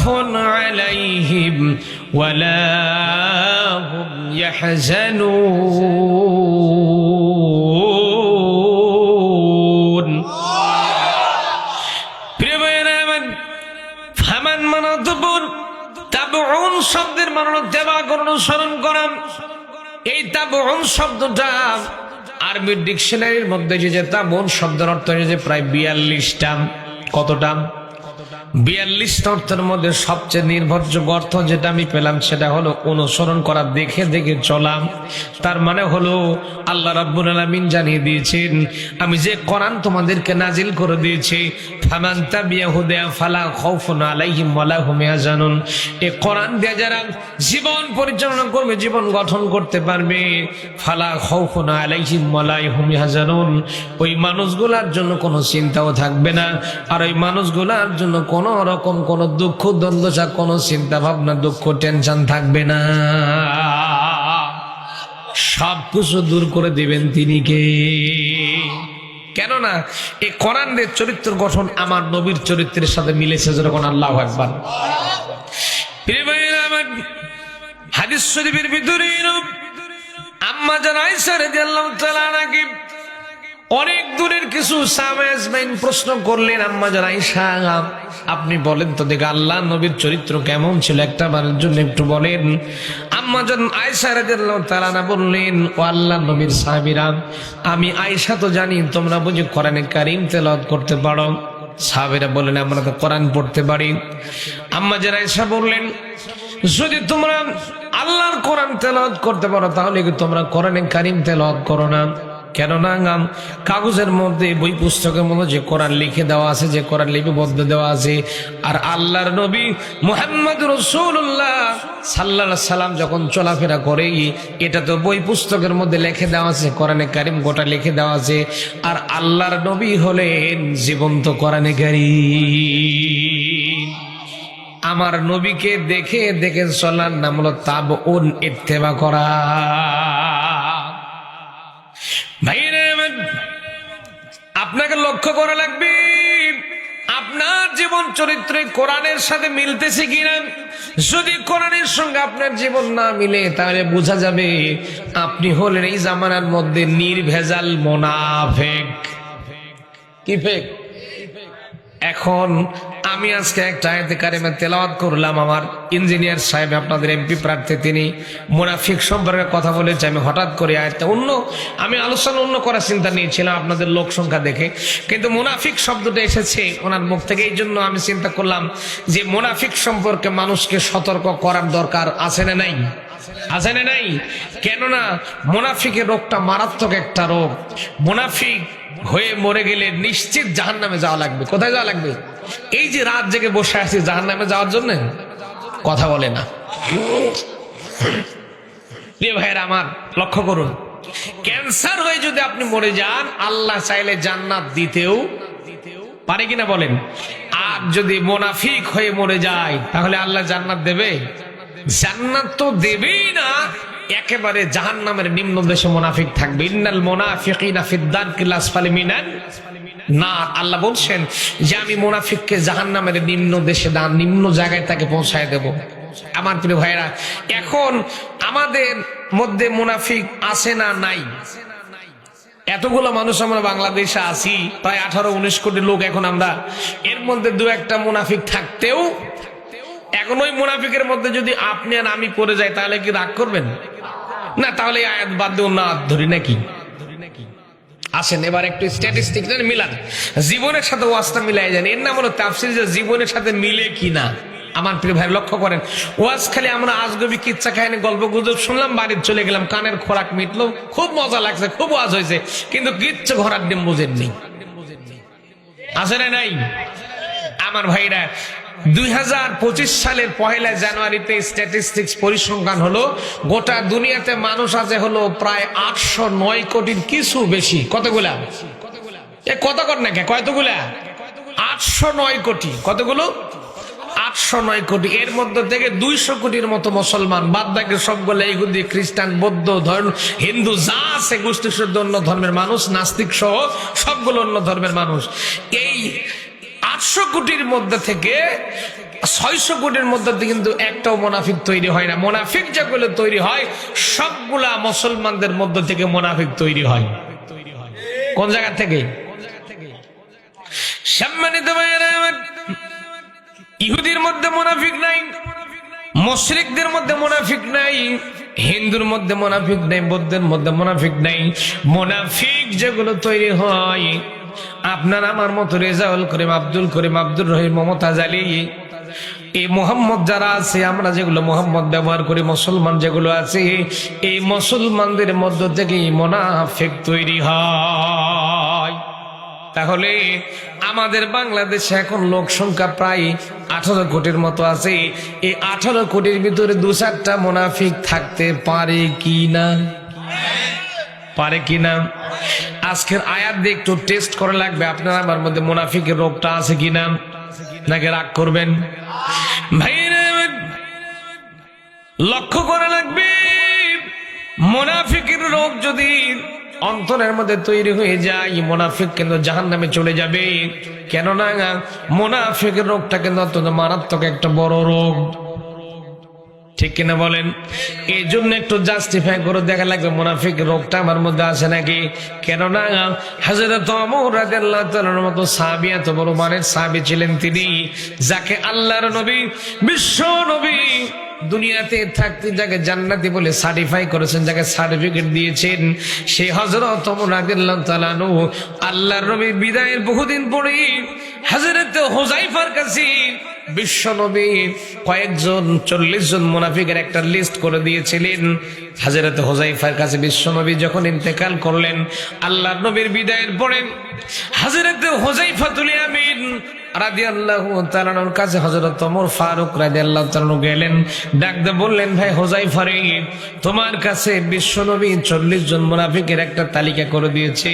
খাউফুন আলাইহিম ওয়ালা হুম ইয়াহজানুন। প্রিয় ভাইয়েরা আমার, ফামান মানাতুবুন, তাবউন শব্দের মানে দেবা অনুসরণ করা। এই তাবউন শব্দটা আরবি ডিকশনারির মধ্যে যে তাবউন শব্দের অর্থ হচ্ছে প্রায় 42টা। কতটা? 42টা অর্থের মধ্যে সবচেয়ে নির্ভরযোগ্য অর্থ যেটা আমি পেলাম সেটা হলো অনুসরণ করা, দেখে দেখে চলাম। তার মানে হলো আল্লাহ রাব্বুল আলামিন জানিয়ে দিয়েছেন, আমি যে কোরআন তোমাদেরকে নাজিল করে দিয়েছি, ফামান তাবিয়া হুদা ফালা খাউফুন আলাইহিম ওয়ালা হুম ইয়াহজানুন। এই কোরআন দিয়ে যারা জীবন পরিচালনা করবে, জীবন গঠন করতে পারবে, ফালা খাউফুন আলাইহিম ওয়ালা হুম ইয়াহজানুন, ওই মানুষগুলোর জন্য কোনো চিন্তাও থাকবে না। আর ওই মানুষগুলোর জন্য কোন রকম কোন দুঃখ দ্বন্দ্ব, কোন চিন্তা ভাবনা, দুঃখ টেনশন থাকবে না। সবকিছু দূর করে দিবেন তিনি কে? কেননা এই কোরআনের চরিত্র গঠন আমার নবীর চরিত্রের সাথে মিলেছে। যখন আল্লাহু আকবার। প্রিয় ভাইরা আমার, হাদিস শরীফের ভিতরে আম্মা জান আয়েশা রাদিয়াল্লাহু তাআলা আনহা অনেক দূরের কিছু সাহাবা আজমাইন প্রশ্ন করলেন, আম্মা জান আয়েশা আপনি বলেন তো দেখে আল্লাহ নবীর চরিত্র কেমন ছিল, একটা বারের জন্য একটু বলেন। আম্মা জান আয়েশা রাদিয়াল্লাহু তাআলা আনহা বললেন, ও আল্লাহ নবীর সাহাবীরা, আমি আয়েশা তো জানি তোমরা বুঝি কোরআনে কারীম তেলাওয়াত করতে পারো। সাহাবীরা বললেন, আমরা তো কোরআন পড়তে পারি। আম্মা জান আয়েশা বললেন, যদি তোমরা আল্লাহর কোরআন তেলাওয়াত করতে পারো তাহলে কি তোমরা কোরআনে কারীম তেলাওয়াত করো না? কেননা কাগজের মধ্যে, বই পুস্তকের মধ্যে যে কোরআন লিখে দেওয়া আছে, যে কোরআন লিপিবদ্ধ দেওয়া আছে, আর আল্লাহর নবী মুহাম্মদ রাসূলুল্লাহ সাল্লাল্লাহু আলাইহি সাল্লাম যখন চলাফেরা করে, এটা তো বই পুস্তকের মধ্যে লিখে দেওয়া আছে, কোরআনে কারীম গোটা লিখে দেওয়া আছে। আর আল্লাহর নবী হলেন জীবন্ত কোরআনে কারীম। আমার নবীকে দেখে দেখে চলার নাম হলো তাবউন, ইত্তেবা করা। ভাইরা আপনাকে লক্ষ্য করা লাগবে, আপনার জীবন চরিত্রে কোরআনের সাথে মিলতেছে কিনা। যদি কোরআনের সঙ্গে আপনার জীবন না মিলে তাহলে বোঝা যাবে আপনি হলেন এই জামানার মধ্যে নির্ভেজাল মুনাফিক। কি ফেক? এখন আমি আজকে একটা আয়াতে কারিমা তেলাওয়াত করলাম, আমার ইঞ্জিনিয়ার সাহেব আপনাদের এমপি প্রার্থী তিনি মুনাফিক সম্পর্কে কথা বলেছে। আমি হঠাৎ করে আয়াতটা আমি আলোচনা অন্য করার চিন্তা নিয়েছিলাম আপনাদের লোক সংখ্যা দেখে, কিন্তু মুনাফিক শব্দটা এসেছে ওনার মুখ থেকে। এই জন্য আমি চিন্তা করলাম যে মুনাফিক সম্পর্কে মানুষকে সতর্ক করার দরকার আছে না নাই? আছে না নাই? কেননা মুনাফিকের রোগটা মারাত্মক একটা রোগ। মুনাফিক হয়ে মরে গেলে নিশ্চিত জাহান্নামে যাওয়া লাগবে। কোথায় যাওয়া লাগবে? এই যে রাত জেগে বসে আছি জাহান্নামে যাওয়ার জন্য, কথা বলে না। প্রিয় ভাইয়েরা আমার, লক্ষ্য করুন, ক্যান্সার হয়ে যদি আপনি মরে যান, আল্লাহ চাইলে জান্নাত দিতেও পারে কিনা বলেন? আর যদি মুনাফিক হয়ে মরে যায় তাহলে আল্লাহ জান্নাত দেবে? জান্নাত তো দেবেই না, একেবারে জাহান্নামের নিম্ন দেশে মুনাফিক থাকবে। ইন্নাল মুনাফিকিনা ফিদ দারকিল আসফালি মিনান নার। আল্লাহ বলছেন যে আমি মুনাফিককে জাহান্নামের নিম্ন দেশে, নিম্ন জায়গায় তাকে পৌঁছায় দেব। আমার প্রিয় ভাইরা, এখন আমাদের মধ্যে মুনাফিক আছে না নাই? এতগুলো মানুষ আমরা বাংলাদেশে আছি, প্রায় 18-19 কোটি লোক। এখন আমরা এর মধ্যে দু একটা মুনাফিক থাকতেও, এখন ওই মুনাফিকের মধ্যে যদি আপনি আর আমি পড়ে যাই তাহলে কি রাগ করবেন না? তাহলে আয়াত বাদ দিয়ে অন্য আয়াত ধরি নাকি? আসেন এবার একটু স্ট্যাটিস্টিক মিলান, জীবনের সাথে ওয়াজটা মিলাই যান। এর নাম হলো তাফসীর, যে জীবনের সাথে মিলে কিনা। আমার প্রিয় ভাই লক্ষ্য করেন, ওয়াজ খালি আমরা আজগবি কিচ্ছা কাহিনী গল্প গুজব শুনলাম, বাড়ির চলে গেলাম, কানের খোরাক মিটলো, খুব মজা লাগছে, খুব ওয়াজ হয়েছে, কিন্তু কিচ্ছু ঘোরার ডিম বুঝেননি। আছে না নাই? আমার ভাইরা, 2025 সালের 1 জানুয়ারিতে স্ট্যাটিস্টিক্স পরিসংখ্যান হলো, গোটা দুনিয়াতে মানুষ আছে হলো প্রায় 809 কোটির কিছু বেশি। কতগুলা? কত কর না কতগুলা? 809 কোটি। কতগুলো? 809 কোটি। এর মধ্যে থেকে 200 কোটির মতো মুসলমান, বাদ বাকি সবগুলো ইহুদি, খ্রিস্টান, বৌদ্ধ, হিন্দু, যা আছে গোষ্ঠী শুদ্ধ অন্য ধর্মের মানুষ, নাস্তিক সহ সবগুলো অন্য ধর্মের মানুষ। এই 800 কোটির মধ্যে থেকে 600 কোটির মধ্যে কিন্তু একটাও মুনাফিক তৈরি হয় না। মুনাফিক যেগুলো তৈরি হয় সবগুলা মুসলমানদের মধ্য থেকে মুনাফিক তৈরি হয়। কোন জায়গা থেকে? সম্মানিত ভাইয়েরা আমার, ইহুদির মধ্যে মুনাফিক নাই, মুশরিকদের মধ্যে মুনাফিক নাই, হিন্দুর মধ্যে মুনাফিক নাই, বৌদ্ধের মধ্যে মুনাফিক নাই। মুনাফিক যেগুলো তৈরি হয় আপনার আমার মতো রেজাউল করিম, আব্দুল করিম, আব্দুর রহিম, মমতাজ আলী, এই মোহাম্মদ যারা আছে, আমরা যেগুলো মোহাম্মদ ব্যবহার করি, মুসলমান যেগুলো আছে, এই মুসলমানদের মধ্য থেকে মুনাফিক তৈরি হয়। তাহলে আমাদের বাংলাদেশে এখন লোক সংখ্যা প্রায় 18 কোটির মতো আছে। এই 18 কোটির ভিতরে 2-4টা মুনাফিক থাকতে পারে কি না? পারে কি না? আজকের আয়াত দিয়ে একটু টেস্ট করা লাগবে আপনার আমার মধ্যে মুনাফিকের রোগটা আছে কিনা, নাকি রাগ করবেন? ভাইরা লক্ষ্য করা লাগবে, মুনাফিকের রোগ যদি অন্তরের মধ্যে তৈরি হয়ে যায়, মুনাফিক কিন্তু জাহান্নামে চলে যাবে। কেননা মুনাফিকের রোগটা কিন্তু অত্যন্ত মারাত্মক একটা বড় রোগ, ঠিক কিনা বলেন? এই জন্য একটু জাস্টিফাই করে দেখা লাগবে মুনাফিক রোগটা আমার মধ্যে আছে নাকি। কেননা হযরত ওমর রাদিয়াল্লাহু তাআলার মতো সাহাবী, এত বড় মানের সাহাবী ছিলেন তিনি, যাকে আল্লাহর নবী, বিশ্ব নবী দুনিয়াতে থাকতে যাকে জান্নাতি বলে সার্টিফাই করেছেন, যাকে সার্টিফিকেট দিয়েছেন, সেই হযরত ওমর রাদিয়াল্লাহু তাআলা আনহু আল্লাহর নবী বিদায়ের বহুদিন পরে হযরত হুযায়ফার কাছে বিশ্ব নবী কয়েকজন 40 জন মুনাফিকের একটা লিস্ট করে দিয়েছিলেন। হযরত হুযায়ফার কাছে বিশ্ব নবী যখন ইন্তেকাল করলেন, আল্লাহর নবীর বিদায়ের পরে হযরত হুযায়ফাতুল ইয়ামিন রাদিয়াল্লাহু তাআলা আনহুর কাছে হযরত ওমর ফারুক রাদিয়াল্লাহু তাআলা আনহু গেলেন, ডাকতে বললেন, ভাই হুযায়ফা রে, তোমার কাছে বিশ্ব নবী 40 জন মুনাফিকের একটা তালিকা করে দিয়েছে,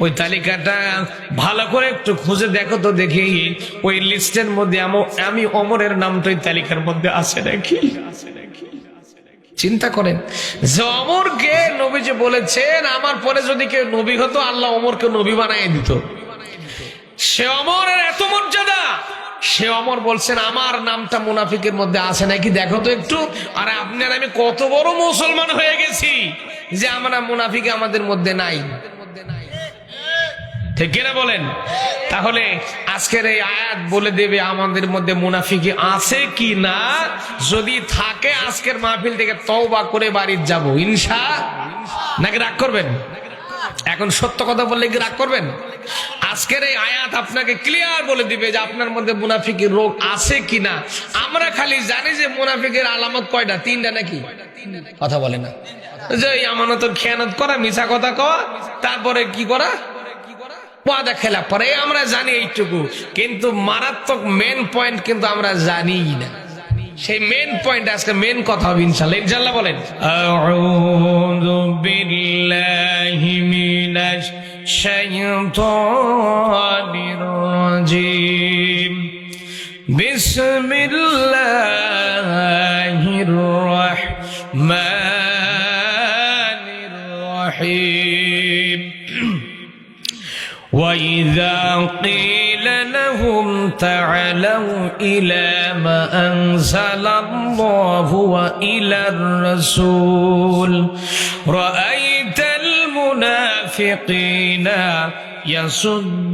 ওই তালিকাটা ভালো করে একটু খুঁজে দেখো তো, দেখি ওই লিস্টের মধ্যে আমি ওমরের নামটা ওই তালিকার মধ্যে আছে নাকি। চিন্তা করেন যে ওমরকে নবী যে বলেছেন আমার পরে যদি কেউ নবী হতো আল্লাহ ওমরকে নবী বানিয়ে দিত। সে ওমরের এত মর্যাদা, সে ওমর বলছেন আমার নামটা মুনাফিকের মধ্যে আছে নাকি দেখো তো একটু। আর আপনার আমি কত বড় মুসলমান হয়ে গেছি যে আমরা মুনাফিক আমাদের মধ্যে নাই, ঠিক কিনা বলেন? তাহলে আজকের এই আয়াত বলে দেবে আমাদের মধ্যে মুনাফিক আছে কি না। যদি থাকে আজকের মাহফিল থেকে তওবা করে বাড়ি যাব ইনশাআল্লাহ, নাকি রাগ করবেন? এখন সত্য কথা বললে কি রাগ করবেন? আজকের এই আয়াত আপনাকে ক্লিয়ার বলে দিবে যে আপনার মধ্যে মুনাফিকের রোগ আছে কিনা। আমরা খালি জানি যে মুনাফিকের আলামত কয়টা, 3টা নাকি? কথা বলে না যে আমানতের খেয়ানত করা, মিছা কথা কওয়া, তারপরে কি করা, ওয়াদা খেলাফ করা, আমরা জানি এইটুকু। কিন্তু মারাত্মক মেন পয়েন্ট কিন্তু আমরা জানি না। সেই মেন পয়েন্ট আজকে মেন কথা হবে ইনশাআল্লাহ। ইনশাআল্লাহ বলেন আউযু বিল্লাহি মিনাশ শাইতানির রাজিম বিসমিল্লাহির রাহমানির রহিম وَإِذَا قِيلَ لَهُمْ تَعَالَوْا إِلَى مَا أَنزَلَ اللَّهُ وَإِلَى الرَّسُولِ رَأَيْتَ الْمُنَافِقِينَ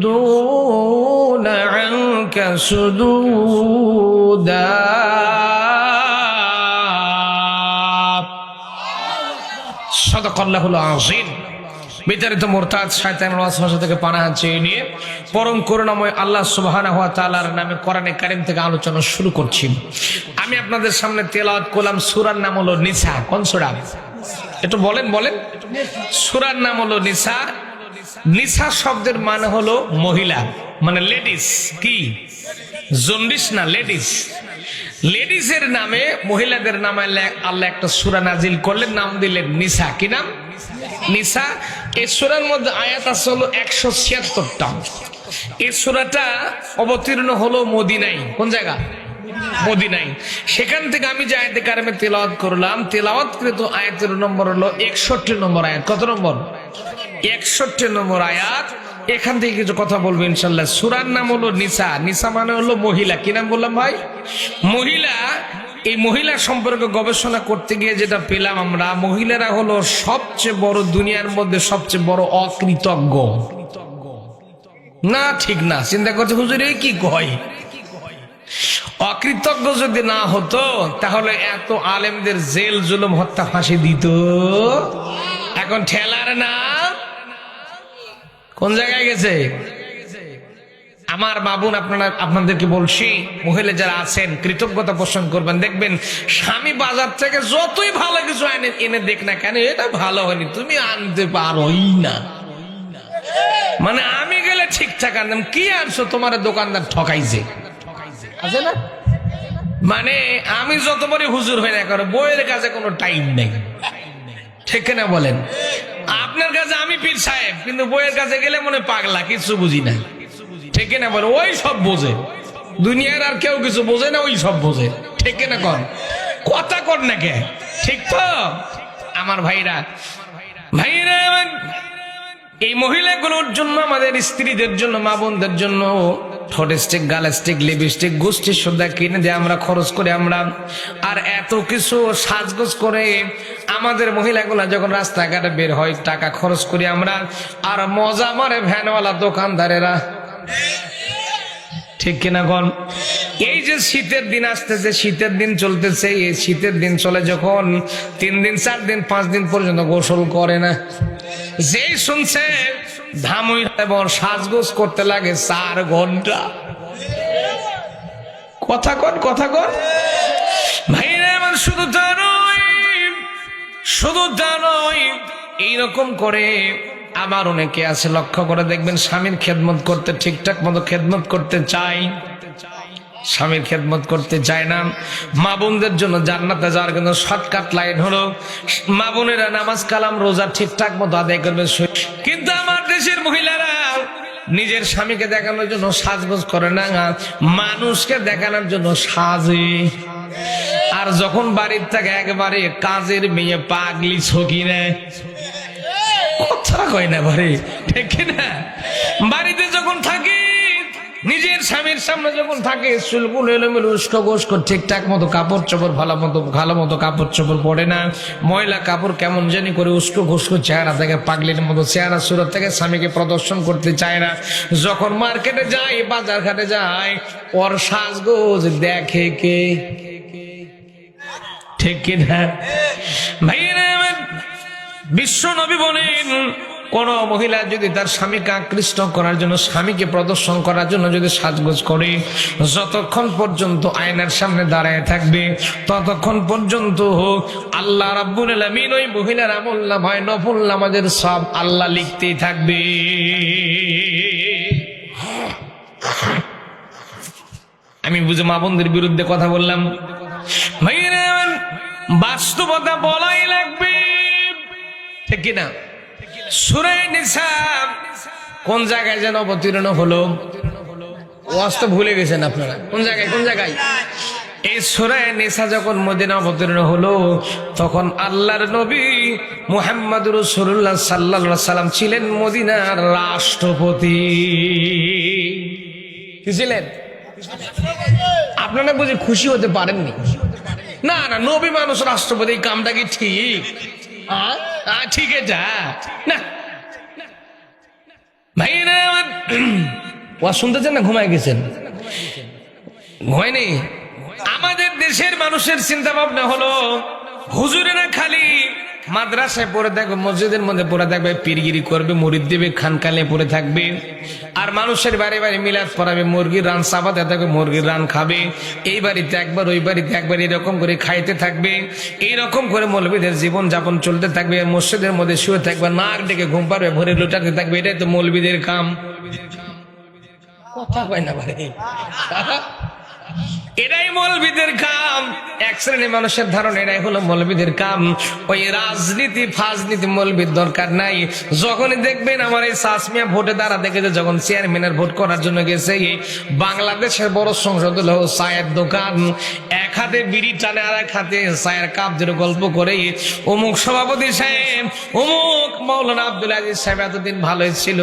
يَصُدُّونَ عَنكَ صُدُودًا صدق الله العظيم। বিতাড়িত মুরতাদ শয়তানের ওয়াসওয়াসা থেকে পানাহ চেয়ে নিয়ে পরম করুণাময় আল্লাহ সুবহানাহু ওয়া তাআলার নামে কোরআনে কারীম থেকে আলোচনা শুরু করছি। আমি আপনাদের সামনে তেলাওয়াত করলাম সূরার নাম হলো নিসা। কোন সূরা? একটু বলেন। সূরার নাম হলো নিসা। নিসা শব্দের মানে হলো মহিলা, মানে লেডিস। কি জন্ডিস না, লেডিস। লেডিসের নামে, মহিলাদের নামে আল্লাহ একটা সূরা নাজিল করলেন, নাম দিলেন নিসা। কি নাম? নিসা। এই সূরার মধ্যে আয়াত আছে হলো 176টা। এই সূরাটা অবতীর্ণ হলো মদিনায়। কোন জায়গা? মদিনায়। সেখান থেকে আমি যে আয়াতে কারিমে তেলাওয়াত করলাম, তেলাওয়াতকৃত আয়াতের নম্বর হলো 61 নম্বর আয়াত। কত নম্বর? 61 নম্বর আয়াত। এখান থেকে কিছু কথা বলবো ইনশাল্লাহ। সূরার নাম হলো নিসা। নিসা মানে হলো মহিলা। কি নাম বললাম ভাই? মহিলা। এই মহিলা সম্পর্কে গবেষণা করতে গিয়ে যেটা পেলাম আমরা, মহিলারা হলো সবচেয়ে বড়, দুনিয়ার মধ্যে সবচেয়ে বড় অকৃতজ্ঞ। না ঠিক না, চিন্তা করছে হুজুর এই কি কয়। অকৃতজ্ঞ যদি না হতো তাহলে এত আলেমদের জেল জুলুম হত্যা ফাঁসি দিত। এখন ঠেলার না কোন জায়গায় গেছে? আমার বাবুন, আপনাদেরকে বলছি, মহিলা যারা আছেন কৃতজ্ঞতা পোষণ করবেন। দেখবেন স্বামী বাজার থেকে যতই ভালো কিছু এনে দেখ না কেন, এটা ভালো হয়নি, তুমি আনতে পারোই না। মানে আমি গেলে ঠিকঠাক আনতাম, কি আনছো? তোমার দোকানদার ঠকাইছে, আছে না? মানে আমি যতবারই হুজুর হই না কেন, বইয়ের কাছে কোনো টাইম নেই, ঠিক না বলেন? আপনার কাছে আমি পীর সাহেব, কিন্তু বইয়ের কাছে গেলে মনে পাগলা, কিছু বুঝি না, ঠিক না বলে? ওই সব বোঝে, দুনিয়ার আর কেউ কিছু বোঝে না, ওই সব বোঝে, ঠিক না? কর কথা কর না কে, ঠিক তো আমার ভাইরা? এই মহিলাগুলোর জন্য, আমাদের স্ত্রীদের জন্য, মা বোনদের জন্য ঠোঁট স্টিক, গাল স্টিক, লিপস্টিক, গোষ্ঠীর সুদ্ধা কিনে দিয়ে আমরা খরচ করে, আমরা আর এত কিছু সাজগোজ করে আমাদের মহিলাগুলা যখন রাস্তাঘাটে বের হয় টাকা খরচ করি আমরা, আর মজা মারে ভ্যানওয়ালা দোকানদারেরা, ঠিক কিনা কোন? এই যে শীতের দিন আসতেছে, শীতের দিন চলতেছে, এই শীতের দিন চলে যখন 3 দিন 4 দিন 5 দিন পর্যন্ত গোসল করে না, যেই শুনছে ধামুই এবং সাজগোজ করতে লাগে 4 ঘন্টা। কথা কন, কথা কন ভাইরা আমার। শুধু তা নয়, এইরকম করে আবার অনেকে আছে, লক্ষ্য করে দেখবেন স্বামীর খেদমত করতে, ঠিকঠাক মতো খেদমত করতে চাই, স্বামীর খেদমত করতে চায় না। মা বোনদের জন্য জান্নাতে যাওয়ার কিন্তু শর্টকাট লাইন হলো, মা বোনেরা নামাজ কালাম রোজা ঠিকঠাক মতো আদায় করবে। কিন্তু আমার দেশের মহিলারা নিজের স্বামীকে দেখানোর জন্য সাজগোজ করে না, মানুষকে দেখানোর জন্য সাজে। আর যখন বাড়ির থেকে একেবারে কাজের মেয়ে পাগলি ছকি নেয়, কথা কয় না ভাই, ঠিক না? বাড়িতে যখন থাকি, নিজের স্বামীর সামনে যখন থাকে, চুলগুলো এলোমেলো উস্কো গোস্কো, ঠিকঠাক মতো কাপড় চোপড় ভালো মতো কাপড় চোপড় পরে না, ময়লা কাপড় কেমন জানি করে উস্কো ঘুস্কো চেহারা থেকে, পাগলির মতো চেহারা সুরত থেকে স্বামীকে প্রদর্শন করতে চায় না। যখন মার্কেটে যায়, বাজার ঘাটে যায়, ওর সাজগোজ দেখে কে, ঠিক কিনা ভাইয়েরা? বিশ্ব নবী বলেন, কোন মহিলা যদি তার স্বামীকে আকৃষ্ট করার জন্য, স্বামীকে প্রদর্শন করার জন্য যদি সাজগোজ করে, যতক্ষণ পর্যন্ত আয়নার সামনে দাঁড়ায় থাকবে, ততক্ষণ পর্যন্ত আল্লাহ রাব্বুল আলামিন ওই মহিলার আমলনামায় নফল নামাজের সব আল্লাহ লিখতেই থাকবে। আমি বুঝে মা বোনদের বিরুদ্ধে কথা বললাম ভাইরা, বাস্তবতা বলাই লাগবে, ঠিক কিনা? সূরা নিসা কোন জায়গায় যেন অবতীর্ণ হলো, ওয়াজ তো ভুলে গেছেন আপনারা, কোন জায়গায়? এই সূরা নিসা যখন মদিনা অবতীর্ণ হলো, তখন আল্লাহর নবী মুহাম্মদুর রাসূলুল্লাহ সাল্লাল্লাহু আলাইহি সাল্লাম ছিলেন মদিনার রাষ্ট্রপতি। কি ছিলেন? আপনারা বুঝি খুশি হতে পারেননি? না, নবী মানুষ রাষ্ট্রপতি, কামটা কি ঠিক? ঠিক এটা না ভাইরা। ওয়া শুনতেছেন না ঘুমায় গেছেন? ঘুমায়নি। আমাদের দেশের মানুষের চিন্তা ভাবনা হলো, হুজুরেরা খালি মাদ্রাসায় পড়ে থাকবে, মসজিদের মধ্যে পড়ে থাকবে, পীরগিরি করবে, মুরিদ দেবে, খানকালে পড়ে থাকবে, আর মানুষের বাড়ি বাড়ি মিলাদ পড়াবে, মুরগির রান চাপাতে থাকবে, মুরগির রান খাবে, এই বাড়িতে একবার ওই বাড়িতে একবার, এরকম করে খাইতে থাকবে, এইরকম করে মৌলবীদের জীবন যাপন চলতে থাকবে, মসজিদের মধ্যে শুয়ে থাকবে, নাক ডেকে ঘুম পারবে, ভরে লুটাতে থাকবে। এটাই তো মৌলবীদের কাম। কথা কয় না ভাই, এটাই মৌলবীদের কাম। এক শ্রেণীর মানুষের ধারণা এটাই হলো মৌলবীদের কাম। ওই রাজনীতি ফাজনীতি মৌলবীর দরকার নাই। যখনই দেখবেন আমার এই সাসমিয়া ভোটে দ্বারা দেখেছে, যখন চেয়ারম্যানের ভোট করার জন্য গেছে, বাংলাদেশের বড় সংসদ হলো চায়ের দোকান, এক হাতে বিড়ি টানে আর এক হাতে চায়ের কাপ ধরে গল্প করে অমুক সভাপতি সাহেব, অমুক মাওলানা আব্দুল আজিজ সাহেব এতদিন ভালোই ছিল,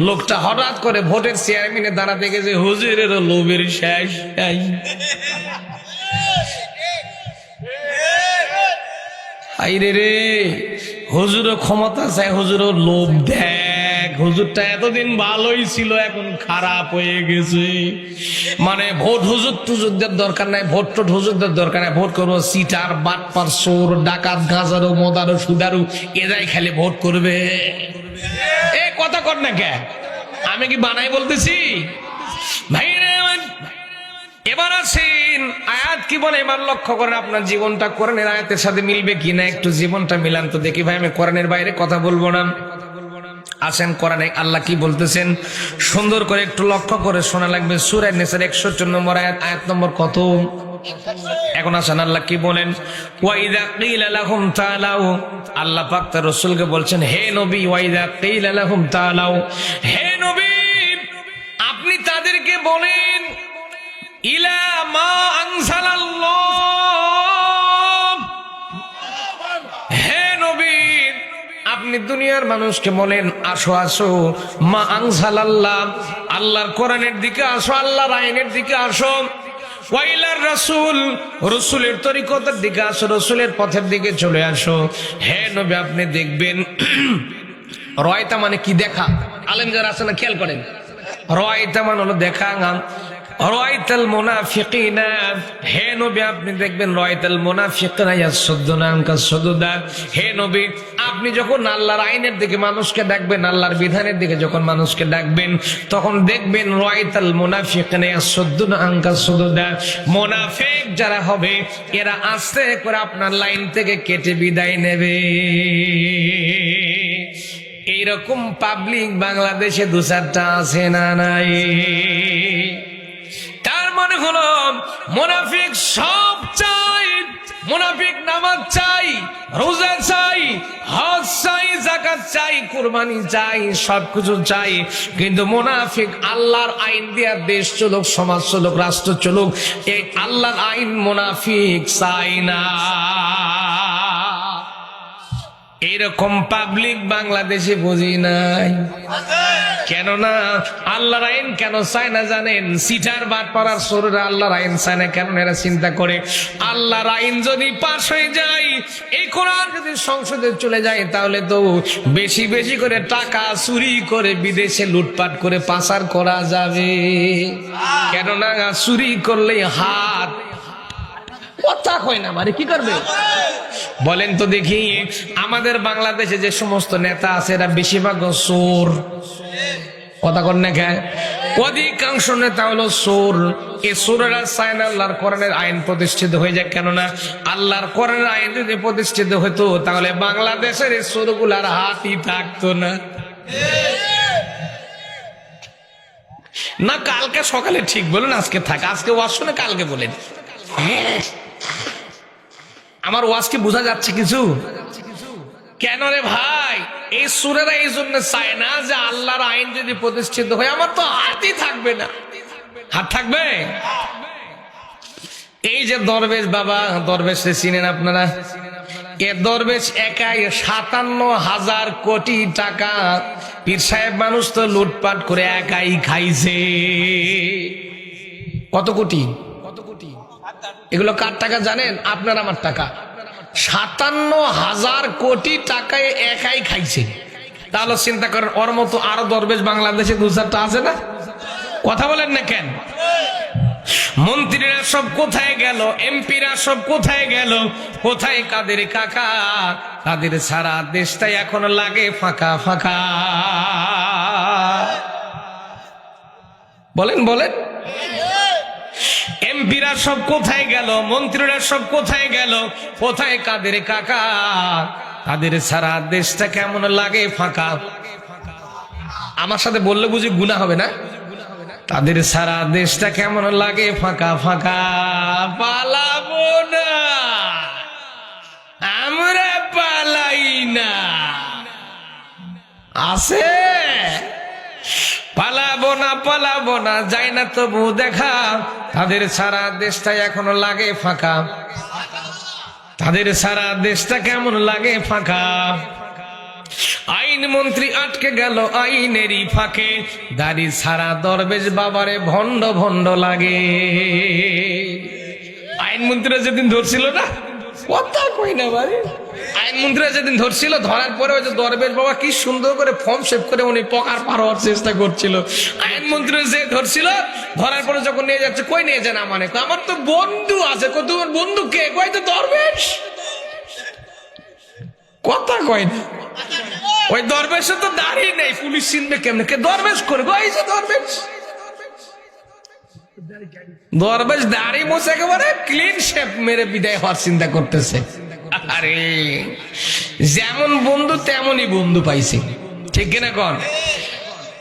লোকটা হঠাৎ করে ভোটের চেয়ারম্যানের দ্বারা দেখেছে হুজুরের লোভের শেষ নাই। আইরে রে, হুজুরও ক্ষমতা চায়, হুজুরও লোভ। দেখ হুজুরটা এতদিন ভালোই ছিল, এখন খারাপ হয়ে গেছে। মানে ভোট হুজুর টুজুরদের দরকার নাই, ভোট টোট হুজুরদের দরকার নাই। ভোট করবো সিটার, বাটপার, চোর, ডাকাত, গাঁজারো, মদারো, সুদারু, এরাই খালি ভোট করবে। এ কথা কর না কে, আমি কি বানাই বলতেছি ভাই রে? এবার আসেন আয়াত কি বলে, এবার লক্ষ্য করেন আপনার জীবনটা কোরআনের আয়াতের সাথে মিলবে কিনা, একটু জীবনটা মিলান তো দেখি। ভাই আমি কোরআনের বাইরে কথা বলবো না। আসেন কোরআনে আল্লাহ কি বলতেছেন সুন্দর করে একটু লক্ষ্য করে শোনা লাগবে। সূরা নিসার 61 নম্বর আয়াত, আয়াত নম্বর কত? এখন আসেন আল্লাহ কি বলেন, ওয়াইদা কিলা লাহুম তাআলাউ, আল্লাহ পাক তার রাসূলকে বলছেন, হে নবী, ওয়াইদা কিলা লাহুম তাআলাউ, হে নবী আপনি তাদেরকে বলেন, ইলা মা আনজালাল্লাহ, হে নবী আপনি দুনিয়ার মানুষকে বলেন, আসো আসো মা আনজালাল্লাহ, আল্লাহর কোরআনের দিকে আসো, আল্লাহর আইনের দিকে আসো। ওয়াইলার রাসূল, রাসূলের তরিকতের দিকে আসো, রাসূলের পথের দিকে চলে আসো। হে নবী আপনি দেখবেন, রয়তা মানে কি দেখা, আলেম যারা আছে না খেয়াল করেন, রয়তা মানে হলো দেখা। রাইতাল মুনাফিকিনা, হে নবী আপনি দেখবেন, রাইতাল মুনাফিকিনা ইয়াসুদ্দুনা আনকা সুদুদা, হে নবী আপনি যখন আল্লাহর আইনের দিকে মানুষকে ডাকবেন, আল্লাহর বিধানের দিকে যখন মানুষকে ডাকবেন, তখন দেখবেন রাইতাল মুনাফিকিনা ইয়াসুদ্দুনা আনকা সুদুদা, মুনাফিক যারা হবে এরা আস্তে করে আপনার লাইন থেকে কেটে বিদায় নেবে। এইরকম পাবলিক বাংলাদেশে দু চারটা আছে না নাই? তার মানে হলো মুনাফিক সব চাই, মুনাফিক নামাজ চাই, রোজা চাই, হজ চাই, যাকাত চাই, কুরবানি চাই, সবকিছু চাই, কিন্তু মুনাফিক আল্লাহর আইন দিয়া দেশ চলুক, সমাজ চলুক, রাষ্ট্র চলুক, এই আল্লাহর আইন মুনাফিক চাই না। এইরকম পাবলিক বাংলাদেশে বুঝি নাই। কেননা আল্লাহর আইন কেন চায় না জানেন? সিটার বাট পাড়ার সরুরা আল্লাহর আইন চায় না কেন? এরা চিন্তা করে আল্লাহর আইন যদি পাশ হয়ে যায়, এই কোরআন যদি সংসদে চলে যায়, তাহলে তো বেশি বেশি করে টাকা চুরি করে বিদেশে লুটপাট করে পাচার করা যাবে। কেননা চুরি করলে হাত কথা কয় না, মানে কি করবে বলেন তো দেখি? আমাদের বাংলাদেশে যে সমস্ত নেতা আছে এরা বেশিরভাগ চোর, কথা কন না কেন? অধিকাংশ নেতা হলো চোর। এই চোরেরা চায় না আল্লাহর কোরআনের আইন প্রতিষ্ঠিত হয়ে যায়। কেননা আল্লাহর কোরআনের আইন যদি প্রতিষ্ঠিত হতো, তাহলে বাংলাদেশের এই চোরগুলার হাতই থাকতো না। না কালকে সকালে ঠিক বলেন, আজকে থাক, আজকে ওয়াজ শুনে কালকে বলেন। আমার ওয়াজ কি বোঝা যাচ্ছে কিছু? কেন রে ভাই? এই সূরারা এই জন্য চায় না যে আল্লাহর আইন যদি প্রতিষ্ঠিত হয় আমার তো হাতই থাকবে না। হাত থাকবে? এই যে দরবেশ বাবা, দরবেশ চিনেন আপনারা? এ দরবেশ একাই 57,000 কোটি টাকা পীর সাহেব মানুষ তো লুটপাট করে একাই খাইছে। কত কোটি? এগুলো কার টাকা জানেন? আপনার আমার টাকা। 57,000 কোটি টাকায় একাই খাইছে। তাহলে চিন্তা করেন, ওর মতো আরো দরবেশ বাংলাদেশে দু চারটা আছে না? কথা বলেন না কেন? মন্ত্রীরা সব কোথায় গেল? এমপিরা সব কোথায় গেল? কোথায় কাদের কাকা? তাদের সারা দেশটাই এখন লাগে ফাঁকা ফাঁকা। বলেন বলেন, এমপিরা সব কোথায় গেল? মন্ত্রীরা সব কোথায় গেল? কোথায় কাদের কাকা? তাদের সারা দেশটা কেমন লাগে ফাঁকা। আমার সাথে বললে বুঝি গুনাহ হবে না? তাদের সারা দেশটা কেমন লাগে ফাঁকা ফাঁকা। পালাবো না, আমরা পালাই না, আছে পালাবো না যাই না তবু দেখা। তাদের সারা দেশটা এখনো লাগে ফাঁকা, তাদের সারা দেশটা কেমন লাগে ফাঁকা। আইন মন্ত্রী আটকে গেল আইনেরই ফাঁকে, দাড়ি ছাড়া দরবেশ বাবারে ভণ্ড ভণ্ড লাগে। আইন মন্ত্রীরা যেদিন ধরছিল না, কথা কই না বাড়ি, আইন মন্ত্রীরা যেদিন ধরছিল, ধরার পরে ওই যে দরবেশ বাবা কি সুন্দর করে ফর্ম শেপ করে উনি পকার পার হওয়ার চেষ্টা করছিল। আইন মন্ত্রী যে ধরছিল, ধরার পরে যখন নিয়ে যাচ্ছে, কই নিয়ে যান মানে, আমার তো বন্ধু আছে। তোমার বন্ধু কে? কই তো দরবেশ। কথা কয় না, ওই দরবেশের তো দাঁড়িয়ে নেই, পুলিশ চিনবে কেমনে? কে দরবেশ করে? এই যে দরবেশ, দরবেশ দাড়ি মোছে একেবারে ক্লিন শেপ মেরে বিদায় হওয়ার চিন্তা করতেছে। আরে যেমন বন্ধু তেমনই বন্ধু পাইছে, ঠিক কিনা কন?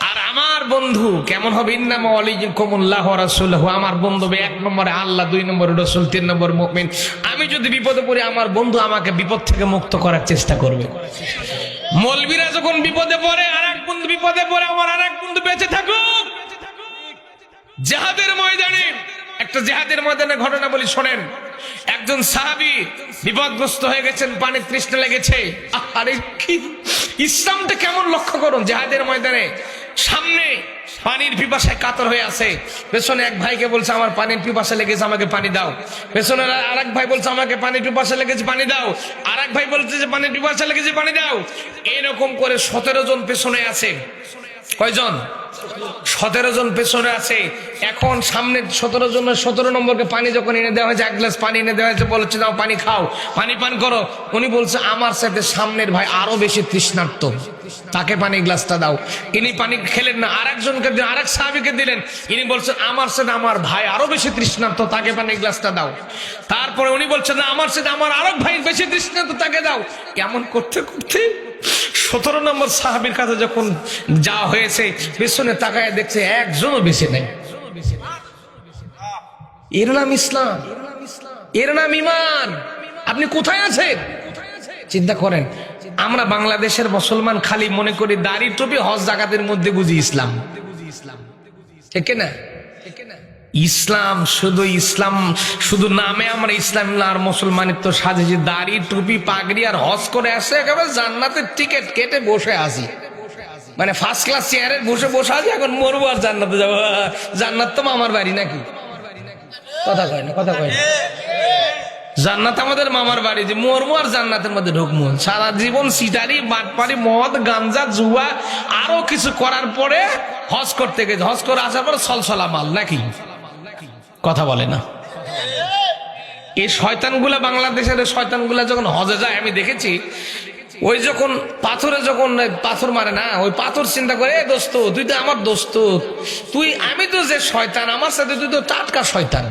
আর আমার বন্ধু কেমন হবে? ইন্নামা ওয়ালিয়ুকুমুল্লাহ ওয়া রাসূলুহু, আমার বন্ধু এক নম্বরে আল্লাহ, 2 নম্বরে রাসূল, 3 নম্বর মুমিন। আমি যদি বিপদে পড়ি, আমার বন্ধু আমাকে বিপদ থেকে মুক্ত করার চেষ্টা করবে। মৌলবীরা যখন বিপদে পড়ে, আরেক বন্ধু বিপদে পড়ে, আমার আরেক বন্ধু বেঁচে থাকুক। জিহাদের ময়দানে, একটা জিহাদের ময়দানে ঘটনা বলি শোনেন। একজন সাহাবী বিপদগ্রস্ত হয়ে গেছেন, পানির তৃষ্ণা লেগেছে। আরে কি ইসলামটা কেমন লক্ষ্য করুন। জিহাদের ময়দানে সামনে পানির পিপাসায় কাতর হয়ে আছে, পেছনে এক ভাইকে বলছে আমার পানির পিপাসা লেগেছে, আমাকে পানি দাও। পেছনে আরেক ভাই বলছে আমাকে পানির পিপাসা লেগেছে, পানি দাও। আরেক ভাই বলছে যে পানির পিপাসা লেগেছে, পানি দাও। এরকম করে 17 জন পেছনে আছে। কয়জন? 17 জন পেছনে আছে। এখন সামনে 17 নম্বরকে পানি যখন এনে দেওয়া হয়েছে, 1 গ্লাস পানি এনে দেওয়া হয়েছে, বলছে দাও পানি খাও, পানি পান করো। উনি বলছে আমার সাথে সামনের ভাই আরো বেশি তৃষ্ণার্ত, তাকে পানি গ্লাসটা দাও। ইনি পানি খেলেন না, আরেকজনকে দিলেন, আরেক সাহাবীকে দিলেন। ইনি বলছেন আমার সাথে আমার ভাই আরো বেশি তৃষ্ণার্ত, তাকে পানি গ্লাসটা দাও। তারপরে উনি বলছেন না, আমার সাথে আমার আরেক ভাই বেশি তৃষ্ণার্ত, তাকে দাও। কেমন করতে করতে 17 নম্বর সাহাবীর কাছে যখন যা হয়েছে, পেছনে তাকায় দেখছে একজনও বেঁচে নেই। এর নাম ইসলাম, এর নাম ঈমান। আপনি কোথায় আছেন চিন্তা করেন। আমরা বাংলাদেশের মুসলমান খালি মনে করি দাড়ি টুপি হজ জাকাতের মধ্যে বুঝি ইসলাম, ঠিক না? ইসলাম শুধু নামে আমরা ইসলাম আর মুসলমানের তো সাজেছি, দাড়ি টুপি পাগড়ি আর হজ করে আসে, একেবারে জান্নাতের টিকিট কেটে বসে আছি, মানে ফার্স্ট ক্লাস চেয়ারে বসে আছি। এখন মরবো আর জান্নাতে যাবো। জান্নাত তো মামার বাড়ি নাকি? কথা কয় না, কথা কয় না। জান্নাত আমাদের মামার বাড়ি, যে মরমু আর জান্নাতের মধ্যে ঢুকমু। সারা জীবন সিটারি, বাটপারি, মদ, গাঞ্জা, জুয়া আরো কিছু করার পরে হজ করতে গেছে, হজ করে আসার পরে সলসলা মাল নাকি? কথা বলে না। এই শয়তানগুলা, বাংলাদেশের শয়তানগুলা যখন হজে যায়, আমি দেখেছি ওই যখন পাথর মারে না, ওই পাথর চিন্তা করে, এ দোস্ত তুই তো আমার দোস্ত, আমি তো যে শয়তান, আমার সাথে তুই তো টাটকা শয়তান।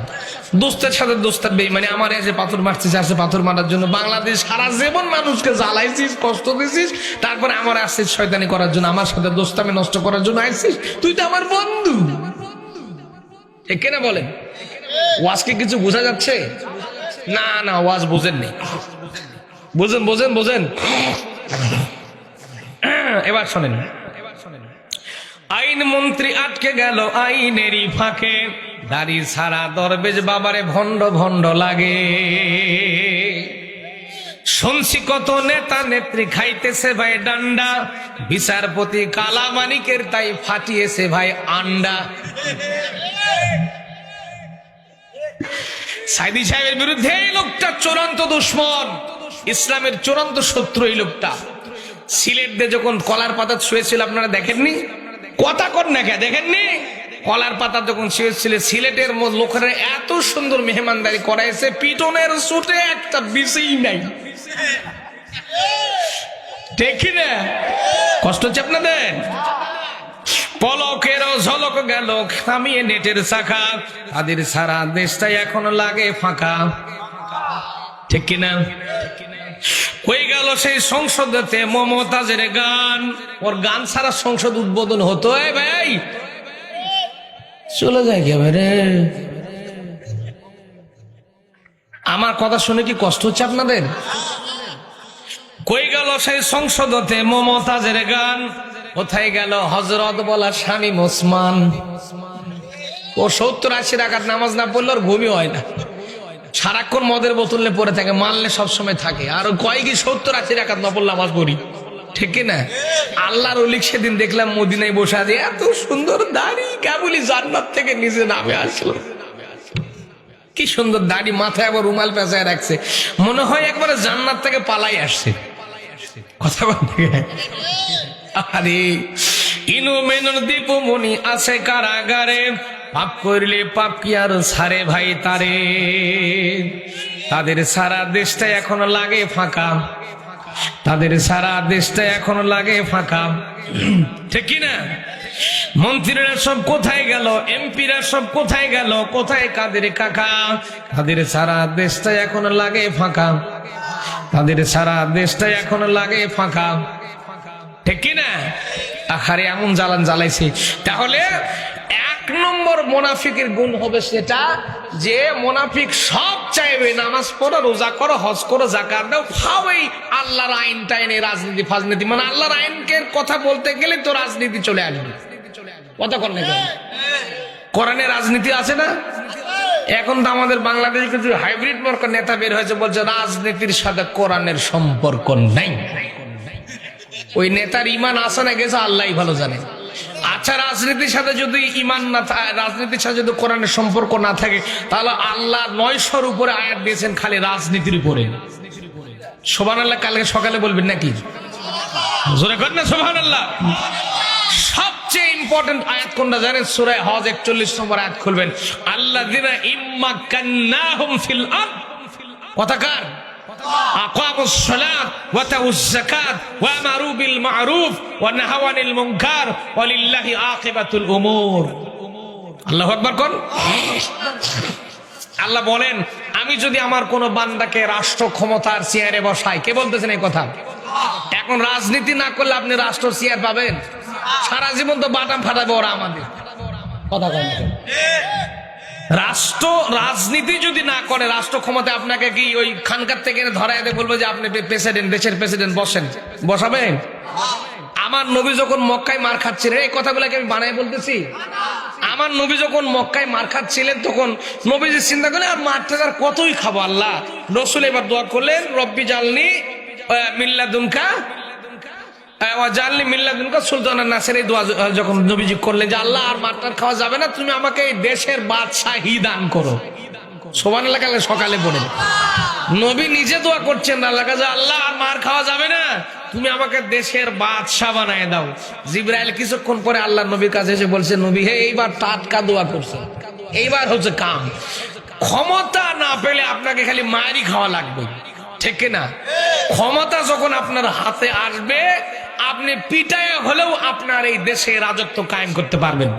দোস্তের সাথে দোস্তের বেঈমানি, আমার এসে পাথর মারছিস, আসে পাথর মারার জন্য। বাংলাদেশ সারা জীবন মানুষকে জ্বালাইছিস, কষ্ট দিছিস, তারপরে আমার আসছিস শয়তানি করার জন্য, আমার সাথে দোস্তামি নষ্ট করার জন্য আসছিস। তুই তো আমার বন্ধু, ঠিক না বলেন? ওয়াজকে কিছু বোঝা যাচ্ছে না? না, ওয়াজ বোঝেননি। বোঝেন। এবার শোনেন। আইন মন্ত্রী আটকে গেল আইনেরই ফাঁকে, দাড়ি ছাড়া দরবেশ বাবারে ভণ্ড ভণ্ড লাগে। শুনছি কত নেতা নেত্রী খাইতেছে ভাই ডান্ডা, বিচারপতি কালা মানিকের তাই ফাটিয়েছে ভাই আন্ডা। সাইদি সাহেবের বিরুদ্ধে এই লোকটা চূড়ান্ত দুশ্মন, ইসলামের চূড়ান্ত শত্রু এই লোকটা। সিলেট দিয়ে যখন কলার পাতা শুয়েছিল, আপনারা দেখেননি? কথা কর না কে, দেখেননি? কলার পাতা যখন শুয়েছিল, সিলেটের লোকেরা এত সুন্দর মেহমানদারি করাইছে, পিটনের সুটে একটা বিষয়ই নাই, দেখি না? কষ্ট হচ্ছে আপনাদের? পলকেরও ঝলক গেল থামিয়ে নেটের শাখা, তাদের সারা দেশটাই এখন লাগে ফাঁকা, ঠিক কিনা? হয়ে গেল সেই সংসদেতে মমতাজের গান, ওর গান ছাড়া সংসদ উদ্বোধন হতো? ভাই চলে যায় একেবারে। আমার কথা শুনে কি কষ্ট হচ্ছে আপনাদের? কই গেল সেই সংসদতে মমতাজের গান? কোথায় গেল হযরত বলা স্বামী ওসমান? ও 70-80 রাকাত নামাজ না পড়লে ওর ঘুমই হয় না, সারাক্ষণ মদের বোতলে পড়ে থাকে, মানলে সবসময় থাকে। আর কয় কি 70-80 রাকাত নফল নামাজ পড়ি, ঠিক না? আল্লাহর ওলি সেদিন দেখলাম মদিনায় বসে আছে, এত সুন্দর দাড়ি, কেবলই জান্নাত থেকে নিচে নামে আসলো। কি সুন্দর দাড়ি, মাথায় আবার রুমাল পেঁচায় রাখছে, মনে হয় একবারে জান্নাত থেকে পালাই আসছে। কথা বলতে আরে ইনু মেনুর দীপমণি আছে কারাগারে, পাপ করলে পাপ কি আর ছাড়ে ভাই তারে। তাদের সারা দেশটা এখন লাগে ফাঁকা, তাদের সারা দেশটা এখন লাগে ফাঁকা, ঠিক কিনা? মন্ত্রীরা সব কোথায় গেল, এমপিরা সব কোথায় গেল, কোথায় কাদের কাকা? তাদের সারা দেশটা এখন লাগে ফাঁকা, তাদের সারা দেশটা এখন লাগে ফাঁকা, ঠিক কিনা? আখারে এমন জ্বালান জ্বালাইছে। তাহলে 1 নম্বর মুনাফিকের গুণ হবে সেটা যে মুনাফিক সব চাইবে, নামাজ পড়ো, রোজা করো, হজ করো, যাকাত দাও, খাওয়াই আল্লাহর আইন টাইনে রাজনীতি ফাজনীতি, মানে আল্লাহর আইনকে কথা বলতে গেলে তো রাজনীতি চলে আসবে। কথা কর না, কোরআনে রাজনীতি আছে না? এখন তো আমাদের বাংলাদেশে কিছু হাইব্রিড মার্কা নেতা বের হয়েছে, বলছে রাজনীতির সাথে কোরআনের সম্পর্ক নাই। ওই নেতার ইমান আছে না গেছে আল্লাহই ভালো জানে। আচ্ছা, রাজনীতির সাথে যদি ইমান না থাকে, রাজনীতির সাথে যদি কোরআনের সম্পর্ক না থাকে, তাহলে আল্লাহ 900-র উপরে আয়াত দিয়েছেন খালি রাজনীতির উপরে। সুবহানাল্লাহ কালকে সকালে বলবেন নাকি? জোরে কর না সুবহানাল্লাহ। সবচেয়ে ইম্পর্টেন্ট আয়াত কোনটা জানেন? সূরা হজ 41 নম্বর আয়াত খুলবেন, আল্লাযিনা ইম্মাক্কান্নাহুম ফিল আরদ। কথাকার আকামুস সালাত ওয়া আতাউজ যাকাত ওয়া আমারু বিল মা'রুফ ওয়া নাহাউ আনিল মুনকার ওয়ালিল্লাহি আকিবাতুল উমুর। আল্লাহু আকবার কোন। আল্লাহ বলেন, আমি যদি আমার কোন বান্দাকে রাষ্ট্র ক্ষমতার চেয়ারে বসাই, কে বলতেছেন এই কথা? এখন রাজনীতি না করলে আপনি রাষ্ট্র চেয়ার পাবেন? সারা জীবন তো বাটাম ফাটাবে ওরা আমাদের। কথা কয় না। রাষ্ট্র রাজনীতি যদি না করে, রাষ্ট্র ক্ষমতা আপনাকে কি ওই খানকার থেকে ধরায় দিয়ে বলবো যে আপনি প্রেসিডেন্ট, দেশের প্রেসিডেন্ট, বসেন, বসাবেন? আমার নবী যখন মক্কায় মার খাচ্ছিলেন, এই কথাগুলোকে আমি বানায় বলতেছি, আমার নবী যখন মক্কায় মার খাচ্ছিলেন তখন নবীজি চিন্তা করলেন আর মারটা আর কতই খাবো আল্লাহ। রসুল এবার দোয়া করলেন, রব্বি জালনি মিল্লাদুনকা জালনি মিল্লাদুনকা সুলতানান নাসির। এই দোয়া যখন নবীজি করলেন যে আল্লাহ আর মারটার খাওয়া যাবে না, তুমি আমাকে এই দেশের বাদশাহী দান করো। সুবহানাল্লাহ কালে সকালে পড়ে নবী নিজে দোয়া করছেন আল্লাহ কাছে, আল্লাহ আর মার খাওয়া যাবে না, তুমি আমাকে দেশের বাদশা বানায় দাও। জিবরাইল কিছুক্ষণ পরে আল্লাহ নবীর কাছে এসে বলছে, নবী হে, এইবার টাটকা দোয়া করছে, এইবার হচ্ছে কাম। ক্ষমতা না পেলে আপনাকে খালি মারি খাওয়া লাগবে, ঠিক না? ক্ষমতা যখন আপনার হাতে আসবে, আপনি পিটায় হলেও আপনার এই দেশে রাজত্ব কায়েম করতে পারবেন।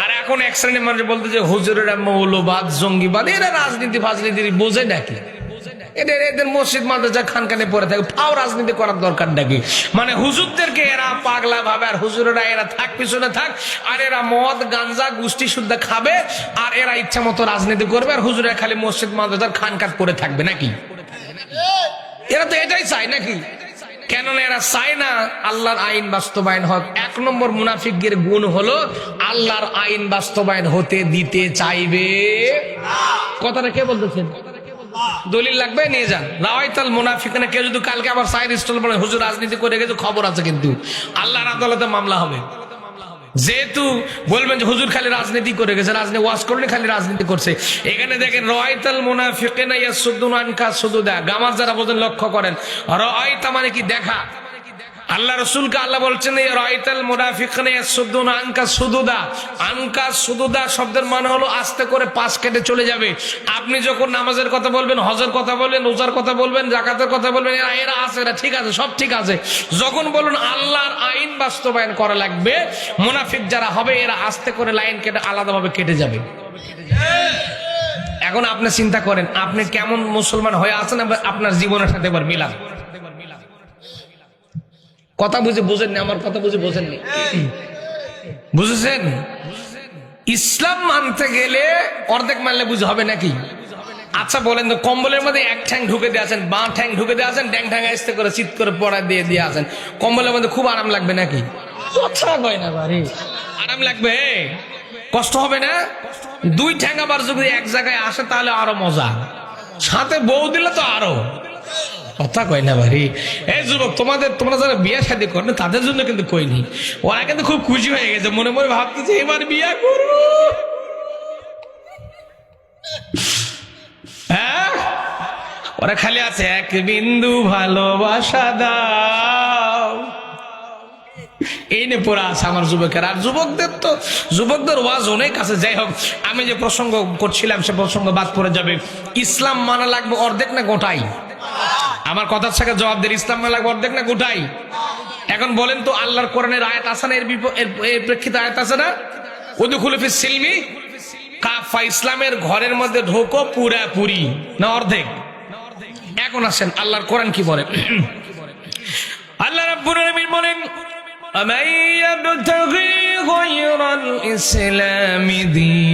আর এখন এক শ্রেণীর মানুষ বলতে যে হুজুরেরা মৌলবাদ, জঙ্গিবাদ, এরা রাজনীতি ফাজনীতি বোঝে নাকি? এদের মসজিদ মাদ্রাসা খানখানে পড়ে থাকে, ফাও রাজনীতি করার দরকার নাকি? মানে হুজুরদেরকে এরা পাগলা ভাবে, আর হুজুরেরা এরা থাক পিছনে থাক, আর এরা মদ গাঞ্জা গোষ্ঠী শুদ্ধ খাবে, আর এরা ইচ্ছা মতো রাজনীতি করবে, আর হুজুরেরা খালি মসজিদ মাদ্রাসার খানকাত পড়ে থাকবে নাকি? এরা তো এটাই চায় নাকি? কেননা এরা চায় না আল্লাহর আইন বাস্তবায়ন হোক। 1 নম্বর মুনাফিকের গুণ হলো আল্লাহর আইন বাস্তবায়ন হতে দিতে চাইবে। কথাটা কে বলতেছেন? দলিল লাগবে, নিয়ে যান। রাওয়াইতাল মুনাফিকিনা। কেউ যদি কালকে আবার সাইড স্টল বলে হুজুর রাজনীতি করে গেছে, খবর আছে, কিন্তু আল্লাহর আদালতে মামলা হবে। যেহেতু বলবেন যে হুজুর খালি রাজনীতি করে গেছে, রাজনীতি ওয়াজ করলে খালি রাজনীতি করছে। এখানে দেখেন রাআইতাল মুনাফিকিনা ইয়াসুদ্দুনা আনকা সুদুদা, গামার যারা বোঝেন লক্ষ্য করেন, রাআইতা মানে কি দেখা। আল্লাহ রসুলকে আল্লাহ বলছেন রাআইতাল মুনাফিকিনা ইয়াসুদ্দুনা আনকা সুদুদা। আনকা সুদুদা শব্দের মানে হলো আস্তে করে পাশ কেটে চলে যাবে। আপনি যখন নামাজের কথা বলবেন, হজের কথা বলবেন, রোজার কথা বলবেন, যাকাতের কথা বলবেন, এরা আছে, এরা ঠিক আছে, সব ঠিক আছে। যখন বলুন আল্লাহর আইন বাস্তবায়ন করা লাগবে, মুনাফিক যারা হবে এরা আস্তে করে লাইন কেটে আলাদাভাবে কেটে যাবে। এখন আপনি চিন্তা করেন, আপনি কেমন মুসলমান হয়ে আছেন আপনার জীবনের সাথে এবার মিলান। কথা বুঝে বুঝেননি, আমার কথা বুঝে বোঝেননি, বুঝেছেন? ইসলাম মানতে গেলে অর্ধেক মানলে বুঝে হবে নাকি? আচ্ছা বলেন তো, কম্বলের মধ্যে এক ঠ্যাং ঢুকে দিয়ে আছেন, বাঁ ঠ্যাং ঢুকে দিয়ে আছেন, ড্যাং ঠ্যাং আস্তে করে চিৎ করে পড়া দিয়ে দিয়ে আছেন, কম্বলের মধ্যে খুব আরাম লাগবে নাকি? কথা কয় না বাড়ি, আরাম লাগবে? কষ্ট হবে না? দুই ঠ্যাং আবার যদি এক জায়গায় আসে তাহলে আরো মজা, সাথে বউ দিলে তো আরো। কথা কয় না ভারি। এই যুবক, তোমরা যারা বিয়ে শাদী করেন তাদের জন্য কিন্তু কইনি, ওরা কিন্তু খুব খুশি হয়ে গেছে, মনে মনে ভাবতেছে এবার বিয়ে করবো। হ্যাঁ, ওরা খালি আছে এক বিন্দু ভালোবাসা দাও, এই নিয়ে পড়া আছে আমার যুবকের। আর যুবকদের ওয়াজ অনেক আছে। যাই হোক, আমি যে প্রসঙ্গ করছিলাম সে প্রসঙ্গ বাদ পড়ে যাবে। ইসলাম মানা লাগবে অর্ধেক না গোটাই? আমার কথার সাথে জবাব দেন, ইসলাম মানা লাগবে অর্ধেক না গোটাই? এখন বলেন তো, আল্লাহর কোরআনের আয়াত আছে না, এর প্রেক্ষিতে আয়াত আছে না, উদখুলু ফিস সিলমি কাফা, ইসলামের ঘরের মধ্যে ঢোকো পুরাপুরি, না অর্ধেক? এখন আসেন আল্লাহর কোরআন কি বলে। আল্লাহ রাব্বুল আলামিন বলেন, আমান ইয়াবতাগি গায়রাল ইসলামি দীন